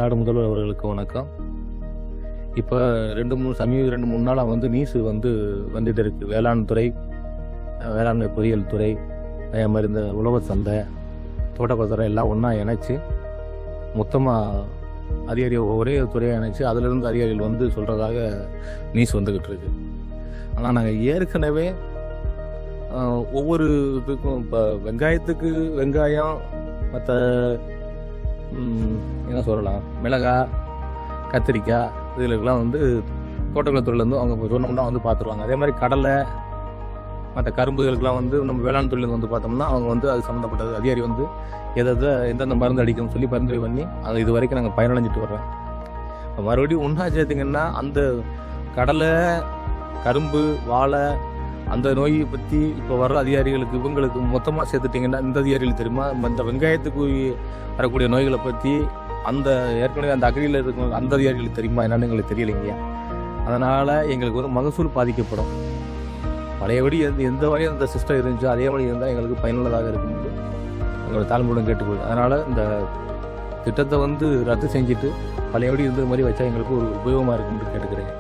தமிழ்நாடு முதல்வர் அவர்களுக்கு வணக்கம். இப்போ 2-3 நாளாக நியூஸ் வந்துட்டு இருக்குது. வேளாண் துறை, வேளாண்மை பொறியியல் துறை, அதே மாதிரி இந்த உழவர் சந்தை, தோட்டக்கொத்தரை எல்லாம் ஒன்றா இணைச்சி மொத்தமாக ஒரே துறையை இணைச்சி அதிலிருந்து அதிகாரிகள் சொல்கிறதாக நியூஸ் வந்துக்கிட்டு இருக்கு. ஆனால் நாங்கள் ஏற்கனவே ஒவ்வொரு இதுக்கும் இப்போ வெங்காயத்துக்கு வெங்காயம், மற்ற என்ன சொல்லலாம், மிளகாய், கத்திரிக்காய், இதுகளுக்கெல்லாம் தோட்டக்கலைத்துறையிலேருந்து அவங்க சொன்னோம்னா பார்த்துருவாங்க. அதே மாதிரி கடலை, மற்ற கரும்புகளுக்கெல்லாம் நம்ம வேளாண் தொழிலேருந்து பார்த்தோம்னா அவங்க அது சம்மந்தப்பட்டது அதிகாரி எந்தெந்த மருந்து அடிக்கணும்னு சொல்லி பரிந்துரை பண்ணி அது இது வரைக்கும் நாங்கள் பயனடைஞ்சிட்டு வர்றோம். மறுபடியும் ஒன்றா சேர்த்திங்கன்னா அந்த கடலை, கரும்பு, வாழை, அந்த நோயை பற்றி இப்போ வர்ற அதிகாரிகளுக்கு இவங்களுக்கு மொத்தமாக சேர்த்துட்டிங்கன்னா இந்த அதிகாரிகள் தெரியுமா, இந்த வெங்காயத்துக்கு வரக்கூடிய நோய்களை பற்றி அந்த ஏற்கனவே அந்த அக்ரியில் இருக்கும் அந்த அதிகாரிகளுக்கு தெரியுமா என்னன்னு எங்களுக்கு தெரியலைங்க. அதனால் எங்களுக்கு மகசூல் பாதிக்கப்படும். பழையபடி எந்த வகையும் அந்த சிஸ்டம் இருந்துச்சோ அதே வழி இருந்தால் எங்களுக்கு பயனுள்ளதாக இருக்கும்போது எங்களோட தாழ்மையுடன் கேட்டுக்கொள்ளும். அதனால் இந்த திட்டத்தை ரத்து செஞ்சுட்டு பழையபடி இருந்த மாதிரி வச்சா எங்களுக்கு ஒரு உபயோகமாக இருக்கும்னு கேட்டுக்கிறேன்.